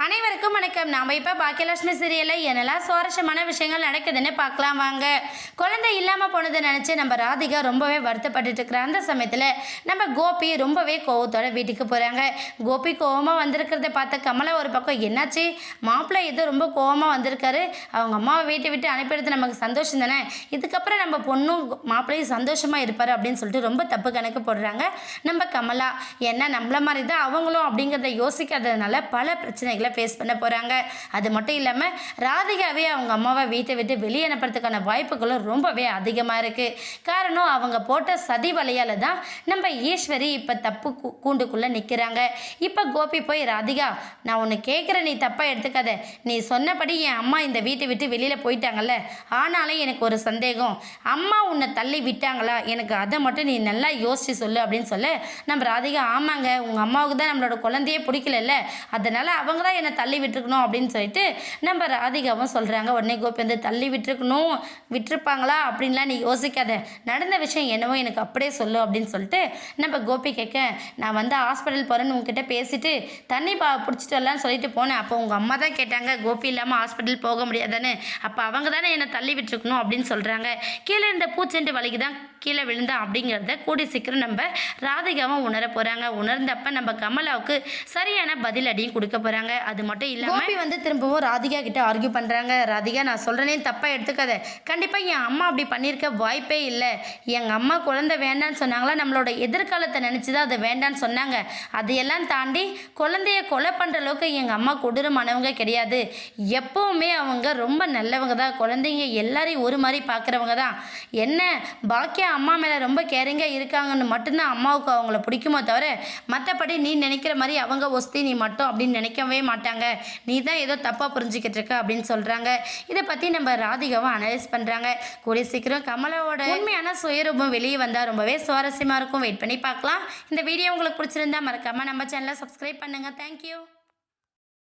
அனைவருக்கும் வணக்கம். நாம் இப்போ பாக்கியலட்சுமி சீரியலில் என்னெல்லாம் சுவாரஸ்யமான விஷயங்கள் நடக்குதுன்னு பார்க்கலாம் வாங்க. குழந்தை இல்லாமல் போனதை நினச்சி நம்ம ராதிகா ரொம்பவே வருத்தப்பட்டு இருக்கிற அந்த சமயத்தில் நம்ம கோபி ரொம்பவே கோவத்தோட வீட்டுக்கு போகிறாங்க. கோபி கோவமாக வந்திருக்கிறத பார்த்த கமலா ஒரு பக்கம் என்னாச்சு, மாப்பிள்ளை ஏதோ ரொம்ப கோவமாக வந்திருக்காரு, அவங்க அம்மாவை வீட்டை விட்டு அனுப்பிடுறது நமக்கு சந்தோஷம் தானே, இதுக்கப்புறம் நம்ம பொண்ணும் மாப்பிள்ளையும் சந்தோஷமாக இருப்பார் அப்படின்னு சொல்லிட்டு ரொம்ப தப்பு கணக்கு போடுறாங்க நம்ம கமலா. ஏன்னா நம்மள மாதிரி தான் அவங்களும் அப்படிங்கிறத யோசிக்காததுனால பல பிரச்சனைகளை ஃபேஸ் பண்ண போகிறாங்க. அது மட்டும் இல்லாமல் ராதிகாவே அவங்க அம்மாவை வீட்டை விட்டு வெளியே அனுப்புறதுக்கான வாய்ப்புகளும் ரொம்பவே அதிகமாக இருக்குது. காரணம் அவங்க போட்ட சதி வலையால் தான் நம்ம ஈஸ்வரி இப்போ தப்பு கூண்டுக்குள்ளே நிற்கிறாங்க. இப்போ கோபி போய் ராதிகா, நான் உன்னை கேட்குற, நீ தப்பாக எடுத்துக்காத, நீ சொன்னபடி என் அம்மா இந்த வீட்டை விட்டு வெளியில் போயிட்டாங்கல்ல, ஆனாலும் எனக்கு ஒரு சந்தேகம், அம்மா உன்னை தள்ளி விட்டாங்களா, எனக்கு அதை மட்டும் நீ நல்லா யோசிச்சு சொல்லு அப்படின்னு சொல்ல நம்ம ராதிகா, ஆமாங்க, உங்கள் அம்மாவுக்கு தான் நம்மளோட குழந்தையே பிடிக்கல, அதனால் அவங்க தான் என்னை தள்ளி விட்டுருக்கணும் அப்படின்னு சொல்லிட்டு நம்ம ராதிகாவும் சொல்கிறாங்க. உடனே கோபி வந்து தள்ளி விட்டுருப்பாங்களா அப்படின்லாம் நீ யோசிக்காத, நடந்த விஷயம் என்னவோ எனக்கு அப்படியே சொல்லு அப்படின்னு சொல்லிட்டு நம்ம கோபி கேட்க, நான் வந்து ஹாஸ்பிட்டல் போகிறேன்னு உங்ககிட்ட பேசிட்டு தண்ணி பிடிச்சிட்டு வரலான்னு சொல்லிட்டு போனேன். அப்போ உங்கள் அம்மா தான் கேட்டாங்க, கோபி இல்லாமல் ஹாஸ்பிட்டல் போக முடியாதானே, அப்போ அவங்க தானே என்னை தள்ளி விட்டுருக்கணும் அப்படின்னு சொல்கிறாங்க. கீழே இருந்த பூச்செண்டு வலிக்கு தான் கீழே விழுந்தா அப்படிங்கிறத கூடி சீக்கிரம் நம்ம ராதிகாவும் உணர போகிறாங்க. உணர்ந்தப்ப நம்ம கமலாவுக்கு சரியான பதில் அடியும் கொடுக்க போகிறாங்க. அது மட்டும் இல்லாமல் கோபி வந்து திரும்பவும் ராதிகா கிட்ட ஆர்கியூ பண்ணுறாங்க. ராதிகா, நான் சொல்கிறேனே தப்பாக எடுத்துக்காத, கண்டிப்பாக என் அம்மா அப்படி பண்ணியிருக்க வாய்ப்பே இல்லை, எங்கள் அம்மா குழந்தை வேண்டான்னு சொன்னாங்களா, நம்மளோட எதிர்காலத்தை நினச்சி தான் அதை வேண்டான்னு சொன்னாங்க, அதையெல்லாம் தாண்டி குழந்தைய கொலை பண்ணுற அளவுக்கு எங்கள் அம்மா கொடூரமானவங்க கிடையாது, எப்போவுமே அவங்க ரொம்ப நல்லவங்க தான், குழந்தைங்க எல்லாரையும் ஒரு மாதிரி பார்க்குறவங்க தான், என்ன பாக்கியா அம்மா மேலே ரொம்ப கேரிங்காக இருக்காங்கன்னு மட்டும்தான் அம்மாவுக்கு அவங்கள பிடிக்குமோ தவிர மற்றபடி நீ நினைக்கிற மாதிரி அவங்க ஒஸ்தி நீ மட்டும் அப்படின்னு நினைக்கவே மாட்டாங்க, நீ தான் ஏதோ தப்பாக புரிஞ்சுக்கிட்டு இருக்க அப்படின்னு சொல்கிறாங்க. இதை பற்றி நம்ம ராதிகாவும் அனலைஸ் பண்ணுறாங்க. கூடிய சீக்கிரம் கமலாவோட உண்மையான சுயரூபம் வெளியே வந்தால் ரொம்பவே சுவாரஸ்யமாக இருக்கும். வெயிட் பண்ணி பார்க்கலாம். இந்த வீடியோ உங்களுக்கு பிடிச்சிருந்தா மறக்காமல் நம்ம சேனலை சப்ஸ்கிரைப் பண்ணுங்கள். தேங்க்யூ.